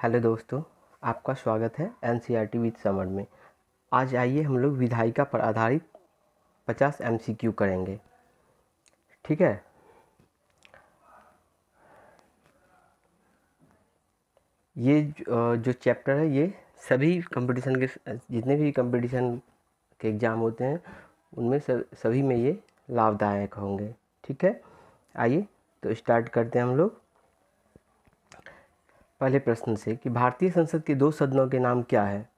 Hello दोस्तों, आपका स्वागत है एनसीईआरटी विद समर में। आज आइए हम लोग विधायिका पर आधारित 50 एमसीक्यू करेंगे। ठीक है, ये जो चैप्टर है ये सभी कंपटीशन के जितने भी कंपटीशन के एग्ज़ाम होते हैं उनमें सभी में ये लाभदायक होंगे। ठीक है, आइए तो स्टार्ट करते हैं हम लोग पहले प्रश्न से कि भारतीय संसद के 2 सदनों के नाम क्या है।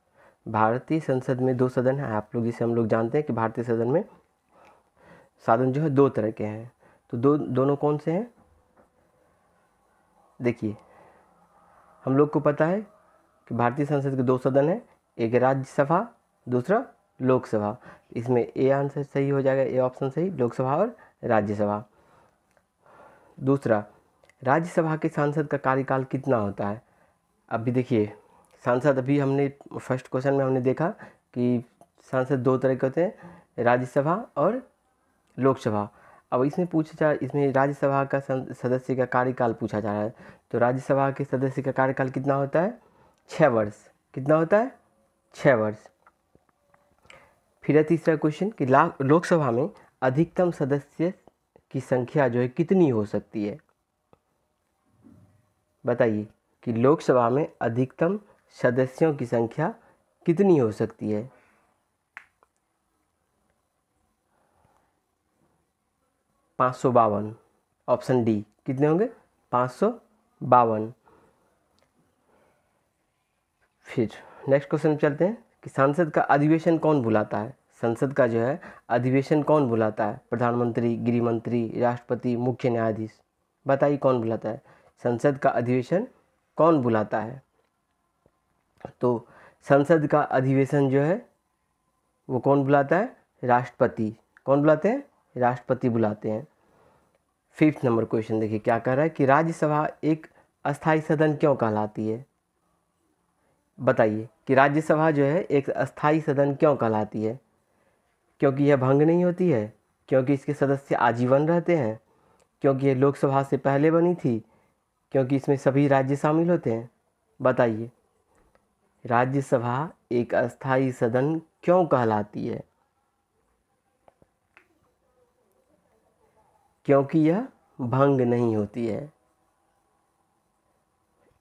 भारतीय संसद में 2 सदन हैं, आप लोग जिसे हम लोग जानते हैं कि भारतीय सदन में साधन जो है 2 तरह के हैं। तो दोनों कौन से हैं? देखिए, हम लोग को पता है कि भारतीय संसद के 2 सदन हैं, एक राज्यसभा, दूसरा लोकसभा। इसमें ए आंसर सही हो जाएगा, ए ऑप्शन सही, लोकसभा और राज्यसभा। दूसरा, राज्यसभा के सांसद का कार्यकाल कितना होता है? अभी देखिए, सांसद अभी हमने फर्स्ट क्वेश्चन में हमने देखा कि सांसद 2 तरह के होते हैं, राज्यसभा और लोकसभा। अब इसमें राज्यसभा का सदस्य का कार्यकाल पूछा जा रहा है। तो राज्यसभा के सदस्य का कार्यकाल कितना होता है? 6 वर्ष। कितना होता है? 6 वर्ष। फिर है तीसरा क्वेश्चन कि लोकसभा में अधिकतम सदस्य की संख्या जो है कितनी हो सकती है? बताइए कि लोकसभा में अधिकतम सदस्यों की संख्या कितनी हो सकती है? 552। Option D. कितने होंगे? 552। फिर नेक्स्ट क्वेश्चन चलते हैं कि संसद का अधिवेशन कौन बुलाता है? संसद का जो है अधिवेशन कौन बुलाता है? प्रधानमंत्री, गृह मंत्री, राष्ट्रपति, मुख्य न्यायाधीश। बताइए कौन बुलाता है? संसद का अधिवेशन कौन बुलाता है? तो संसद का अधिवेशन जो है वो कौन बुलाता है? राष्ट्रपति। कौन बुलाते हैं? राष्ट्रपति बुलाते हैं। 5th नंबर क्वेश्चन देखिए क्या कह रहा है कि राज्यसभा एक अस्थायी सदन क्यों कहलाती है? बताइए कि राज्यसभा जो है एक अस्थायी सदन क्यों कहलाती है? क्योंकि यह भंग नहीं होती है, क्योंकि इसके सदस्य आजीवन रहते हैं, क्योंकि यह लोकसभा से पहले बनी थी, क्योंकि इसमें सभी राज्य शामिल होते हैं। बताइए, राज्यसभा एक अस्थायी सदन क्यों कहलाती है? क्योंकि यह भंग नहीं होती है।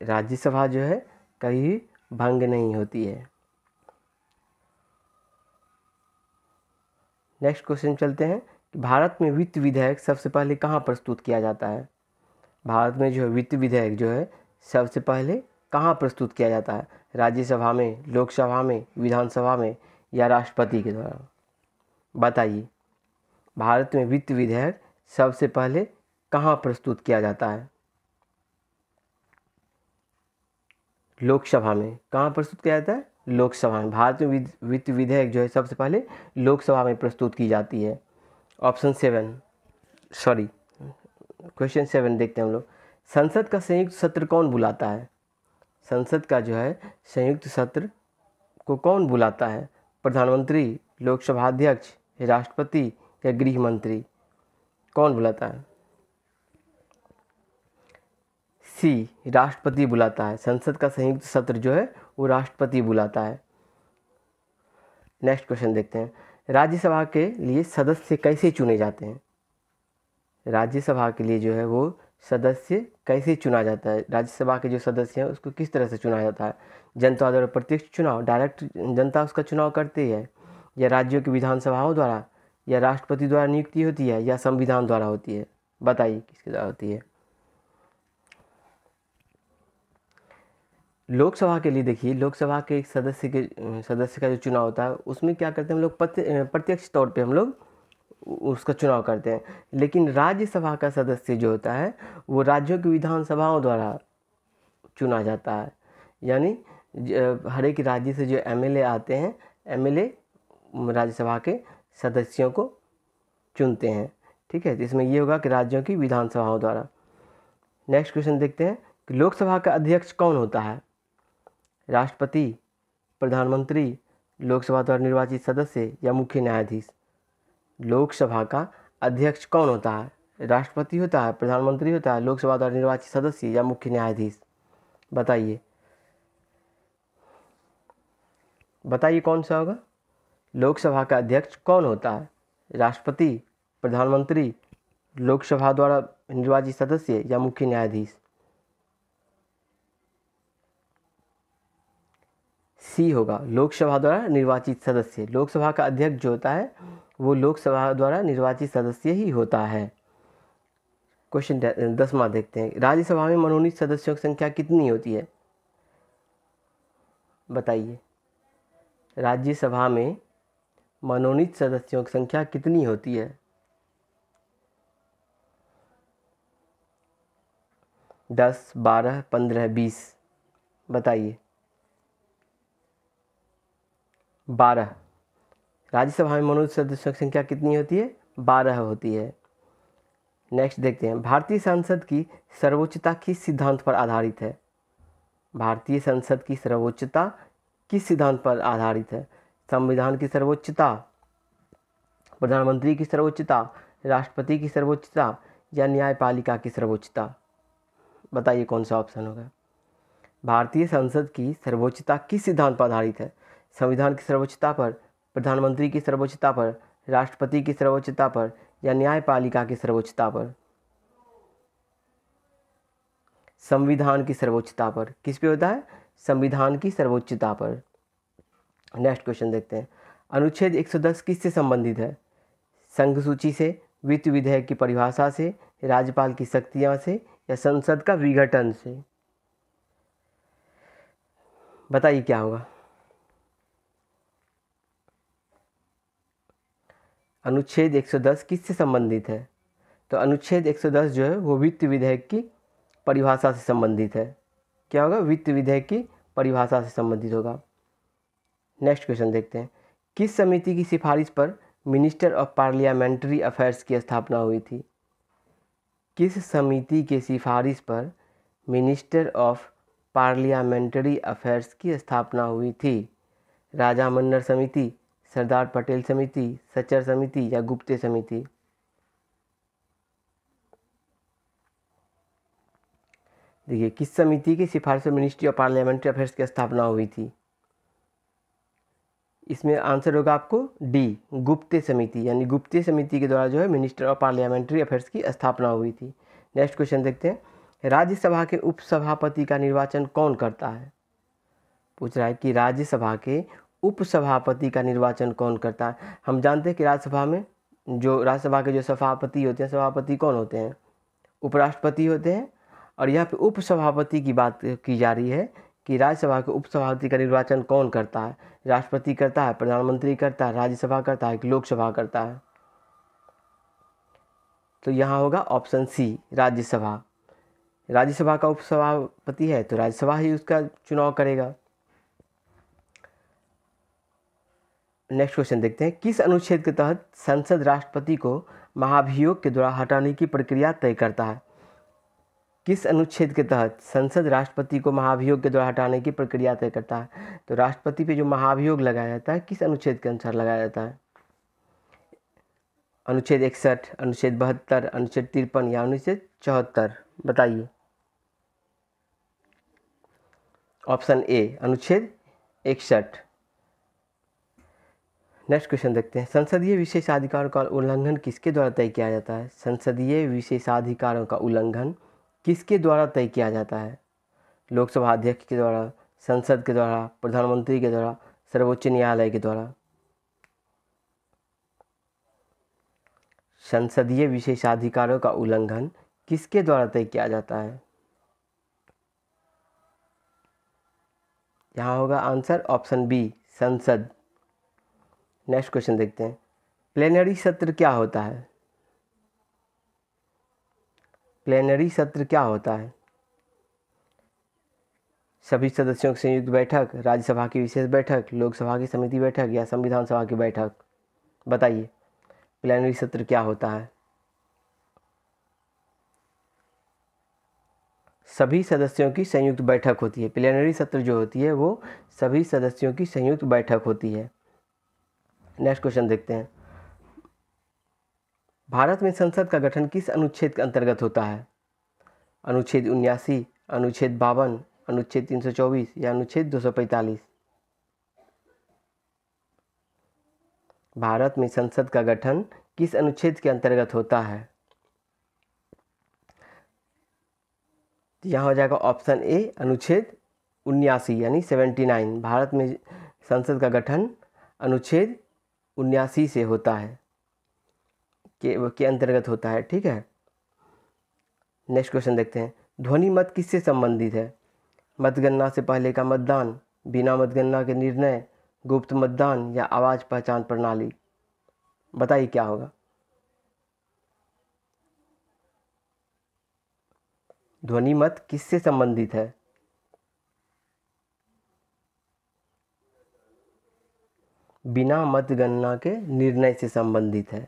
राज्यसभा जो है कभी भंग नहीं होती है। नेक्स्ट क्वेश्चन चलते हैं कि भारत में वित्त विधेयक सबसे पहले कहाँ प्रस्तुत किया जाता है? भारत में जो है वित्त विधेयक जो है सबसे पहले कहाँ प्रस्तुत किया जाता है? राज्यसभा में, लोकसभा में, विधानसभा में या राष्ट्रपति के द्वारा? बताइए, भारत में वित्त विधेयक सबसे पहले कहाँ प्रस्तुत किया जाता है? लोकसभा में। कहाँ प्रस्तुत किया जाता है? लोकसभा में। भारत में वित्त विधेयक जो है सबसे पहले लोकसभा में प्रस्तुत की जाती है। ऑप्शन 7 सॉरी क्वेश्चन 7 देखते हैं हम लोग। संसद का संयुक्त सत्र कौन बुलाता है? संसद का जो है संयुक्त सत्र को कौन बुलाता है? प्रधानमंत्री, लोकसभा अध्यक्ष, राष्ट्रपति या गृह मंत्री? कौन बुलाता है? सी, राष्ट्रपति बुलाता है। संसद का संयुक्त सत्र जो है वो राष्ट्रपति बुलाता है। नेक्स्ट क्वेश्चन देखते हैं, राज्यसभा के लिए सदस्य कैसे चुने जाते हैं? राज्यसभा के लिए जो है वो सदस्य कैसे चुना जाता है? राज्यसभा के जो सदस्य हैं उसको किस तरह से चुना जाता है? जनता द्वारा प्रत्यक्ष चुनाव, डायरेक्ट जनता उसका चुनाव करती है, या राज्यों की विधानसभाओं द्वारा, या राष्ट्रपति द्वारा नियुक्ति होती है, या संविधान द्वारा होती है? बताइए किसके द्वारा होती है? लोकसभा के लिए देखिए, लोकसभा के एक सदस्य का जो चुनाव होता है उसमें क्या करते हैं हम लोग? प्रत्यक्ष तौर पे हम लोग उसका चुनाव करते हैं। लेकिन राज्यसभा का सदस्य जो होता है वो राज्यों की विधानसभाओं द्वारा चुना जाता है। यानी हर एक राज्य से जो एमएलए आते हैं, एमएलए राज्यसभा के सदस्यों को चुनते हैं। ठीक है, तो इसमें ये होगा कि राज्यों की विधानसभाओं द्वारा। नेक्स्ट क्वेश्चन देखते हैं कि लोकसभा का अध्यक्ष कौन होता है? राष्ट्रपति, प्रधानमंत्री, लोकसभा द्वारा निर्वाचित सदस्य या मुख्य न्यायाधीश? लोकसभा का अध्यक्ष कौन होता है? राष्ट्रपति होता है, प्रधानमंत्री होता है, लोकसभा द्वारा निर्वाचित सदस्य या मुख्य न्यायाधीश? बताइए। बताइए कौन सा होगा। लोकसभा का अध्यक्ष कौन होता है? राष्ट्रपति, प्रधानमंत्री, लोकसभा द्वारा निर्वाचित सदस्य या मुख्य न्यायाधीश? सी होगा, लोकसभा द्वारा निर्वाचित सदस्य। लोकसभा का अध्यक्ष जो होता है वो लोकसभा द्वारा निर्वाचित सदस्य ही होता है। क्वेश्चन 10वां देखते हैं। राज्यसभा में मनोनीत सदस्यों की संख्या कितनी होती है? बताइए, राज्यसभा में मनोनीत सदस्यों की संख्या कितनी होती है? 10, 12, 15, 20? बताइए। 12। राज्यसभा में मनोनीत सदस्यों की संख्या कितनी होती है? 12 होती है। नेक्स्ट देखते हैं। भारतीय संसद की सर्वोच्चता किस सिद्धांत पर आधारित है? भारतीय संसद की सर्वोच्चता किस सिद्धांत पर आधारित है? संविधान की सर्वोच्चता, प्रधानमंत्री की सर्वोच्चता, राष्ट्रपति की सर्वोच्चता या न्यायपालिका की सर्वोच्चता? बताइए कौन सा ऑप्शन होगा। भारतीय संसद की सर्वोच्चता किस सिद्धांत पर आधारित है? संविधान की सर्वोच्चता पर, प्रधानमंत्री की सर्वोच्चता पर, राष्ट्रपति की सर्वोच्चता पर या न्यायपालिका की सर्वोच्चता पर? संविधान की सर्वोच्चता पर। किस पे होता है? संविधान की सर्वोच्चता पर। नेक्स्ट क्वेश्चन देखते हैं। अनुच्छेद 110 किससे संबंधित है? संघ सूची से, वित्त विधेयक की परिभाषा से, राज्यपाल की शक्तियां से या संसद का विघटन से? बताइए क्या होगा। अनुच्छेद 110 किससे संबंधित है? तो अनुच्छेद 110 जो है वो वित्त विधेयक की परिभाषा से संबंधित है। क्या होगा? वित्त विधेयक की परिभाषा से संबंधित होगा। नेक्स्ट क्वेश्चन देखते हैं। किस समिति की सिफारिश पर मिनिस्टर ऑफ पार्लियामेंट्री अफेयर्स की स्थापना हुई थी? किस समिति के सिफारिश पर मिनिस्टर ऑफ पार्लियामेंट्री अफेयर्स की स्थापना हुई थी? राजा मन्नर समिति, सरदार पटेल समिति, सचर समिति या गुप्ते समिति? देखिए, किस समिति की सिफारिश पर मिनिस्ट्री ऑफ पार्लियामेंट्री अफेयर्स की स्थापना हुई थी? इसमें आंसर होगा आपको डी, गुप्ते समिति। यानी गुप्ते समिति के द्वारा जो है मिनिस्टर ऑफ पार्लियामेंट्री अफेयर्स की स्थापना हुई थी। नेक्स्ट क्वेश्चन देखते हैं। राज्यसभा के उपसभापति का निर्वाचन कौन करता है? पूछ रहा है कि राज्यसभा के उपसभापति का निर्वाचन कौन करता है। हम जानते हैं कि राज्यसभा के जो सभापति होते हैं, सभापति कौन होते हैं? उपराष्ट्रपति होते हैं। और यहाँ पे उपसभापति की बात की जा रही है कि राज्यसभा के उपसभापति का निर्वाचन कौन करता है? राष्ट्रपति करता है, प्रधानमंत्री करता है, राज्यसभा करता है कि लोकसभा करता है? तो यहाँ होगा ऑप्शन सी, राज्यसभा। राज्यसभा का उपसभापति है तो राज्यसभा ही उसका चुनाव करेगा। नेक्स्ट क्वेश्चन देखते हैं। किस अनुच्छेद के तहत संसद राष्ट्रपति को महाभियोग के द्वारा हटाने की प्रक्रिया तय करता है? किस अनुच्छेद के तहत संसद राष्ट्रपति को महाभियोग के द्वारा हटाने की प्रक्रिया तय करता है? तो राष्ट्रपति पे जो महाभियोग लगाया जाता है किस अनुच्छेद के अनुसार लगाया जाता है? अनुच्छेद 61, अनुच्छेद 72, अनुच्छेद 53 या अनुच्छेद 74? बताइए। ऑप्शन ए, अनुच्छेद 61। नेक्स्ट क्वेश्चन देखते हैं। संसदीय विशेषाधिकारों का उल्लंघन किसके द्वारा तय किया जाता है? संसदीय विशेषाधिकारों का उल्लंघन किसके द्वारा तय किया जाता है? लोकसभा अध्यक्ष के द्वारा, संसद के द्वारा, प्रधानमंत्री के द्वारा, सर्वोच्च न्यायालय के द्वारा? संसदीय विशेषाधिकारों का उल्लंघन किसके द्वारा तय किया जाता है? यहाँ होगा आंसर ऑप्शन बी, संसद। नेक्स्ट क्वेश्चन देखते हैं। प्लेनरी सत्र क्या होता है? प्लेनरी सत्र क्या होता है? सभी सदस्यों की संयुक्त बैठक, राज्यसभा की विशेष बैठक, लोकसभा की समिति बैठक या संविधान सभा की बैठक? बताइए, प्लेनरी सत्र क्या होता है? सभी सदस्यों की संयुक्त बैठक होती है। प्लेनरी सत्र जो होती है वो सभी सदस्यों की संयुक्त बैठक होती है। नेक्स्ट क्वेश्चन देखते हैं। भारत में संसद का गठन किस अनुच्छेद के अंतर्गत होता है? अनुच्छेद 79, अनुच्छेद 52, अनुच्छेद 324 या अनुच्छेद 245? भारत में संसद का गठन किस अनुच्छेद के अंतर्गत होता है? यहाँ हो जाएगा ऑप्शन ए अनुच्छेद 79 यानी 79। भारत में संसद का गठन अनुच्छेद 79 से होता है, के अंतर्गत होता है। ठीक है, नेक्स्ट क्वेश्चन देखते हैं। ध्वनि मत किससे संबंधित है? मतगणना से पहले का मतदान, बिना मतगणना के निर्णय, गुप्त मतदान या आवाज पहचान प्रणाली? बताइए क्या होगा। ध्वनि मत किससे संबंधित है? बिना मतगणना के निर्णय से संबंधित है।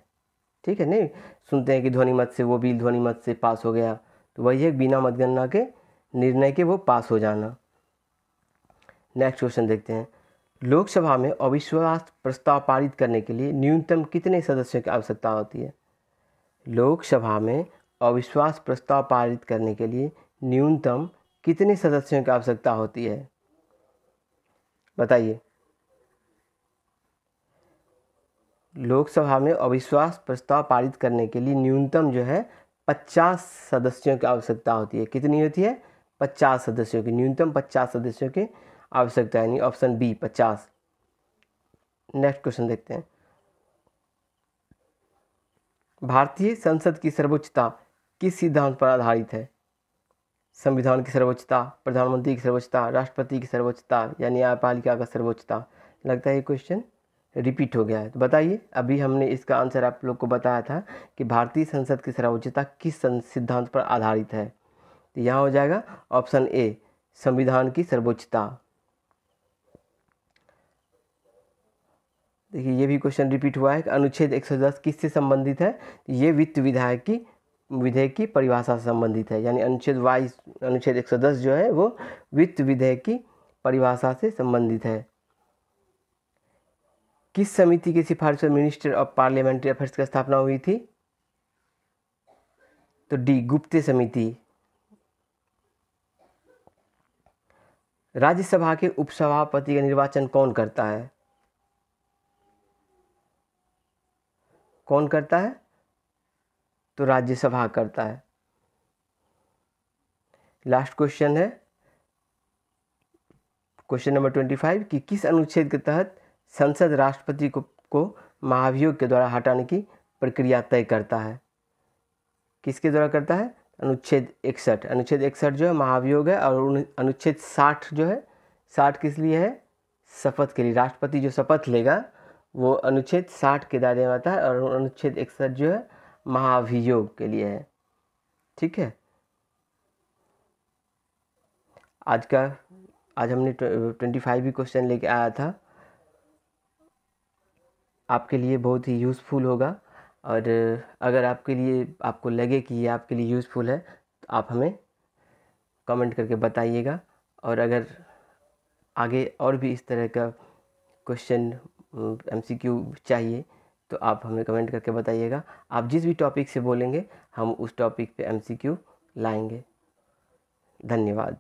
ठीक है, नहीं सुनते हैं कि ध्वनि मत से वो बिल ध्वनि मत से पास हो गया, तो वही है बिना मतगणना के निर्णय के वो पास हो जाना। नेक्स्ट क्वेश्चन देखते हैं। लोकसभा में अविश्वास प्रस्ताव पारित करने के लिए न्यूनतम कितने सदस्यों की आवश्यकता होती है? लोकसभा में अविश्वास प्रस्ताव पारित करने के लिए न्यूनतम कितने सदस्यों की आवश्यकता होती है? बताइए। लोकसभा में अविश्वास प्रस्ताव पारित करने के लिए न्यूनतम जो है 50 सदस्यों की आवश्यकता होती है। कितनी होती है? 50 सदस्यों की, न्यूनतम 50 सदस्यों की आवश्यकता है, यानी ऑप्शन बी 50। नेक्स्ट क्वेश्चन देखते हैं। भारतीय संसद की सर्वोच्चता किस सिद्धांत पर आधारित है? संविधान की सर्वोच्चता, प्रधानमंत्री की सर्वोच्चता, राष्ट्रपति की सर्वोच्चता या न्यायपालिका का सर्वोच्चता? लगता है ये क्वेश्चन रिपीट हो गया है, तो बताइए। अभी हमने इसका आंसर आप लोग को बताया था कि भारतीय संसद की सर्वोच्चता किस सिद्धांत पर आधारित है, तो यहाँ हो जाएगा ऑप्शन ए संविधान की सर्वोच्चता। देखिए ये भी क्वेश्चन रिपीट हुआ है कि अनुच्छेद 110 किससे संबंधित है? ये वित्त विधेयक की परिभाषा से संबंधित है, यानी अनुच्छेद 110 जो है वो वित्त विधेयक की परिभाषा से संबंधित है। किस समिति की सिफारिश पर मिनिस्टर ऑफ पार्लियामेंट्री अफेयर्स की स्थापना हुई थी? तो डी गुप्ते समिति। राज्यसभा के उपसभापति का निर्वाचन कौन करता है? कौन करता है? तो राज्यसभा करता है। लास्ट क्वेश्चन है क्वेश्चन नंबर 25 कि किस अनुच्छेद के तहत संसद राष्ट्रपति को महाभियोग के द्वारा हटाने की प्रक्रिया तय करता है? किसके द्वारा करता है? अनुच्छेद 61। अनुच्छेद 61 जो है महाभियोग है, और अनुच्छेद 60 जो है, 60 किस लिए है? शपथ के लिए। राष्ट्रपति जो शपथ लेगा वो अनुच्छेद 60 के दायरे में आता है, और अनुच्छेद 61 जो है महाभियोग के लिए है। ठीक है, आज हमने 25 भी क्वेश्चन लेके आया था, आपके लिए बहुत ही यूज़फुल होगा। और अगर आपको लगे कि ये आपके लिए यूज़फुल है तो आप हमें कमेंट करके बताइएगा। और अगर आगे और भी इस तरह का क्वेश्चन MCQ चाहिए तो आप हमें कमेंट करके बताइएगा। आप जिस भी टॉपिक से बोलेंगे हम उस टॉपिक पे MCQ लाएंगे। धन्यवाद।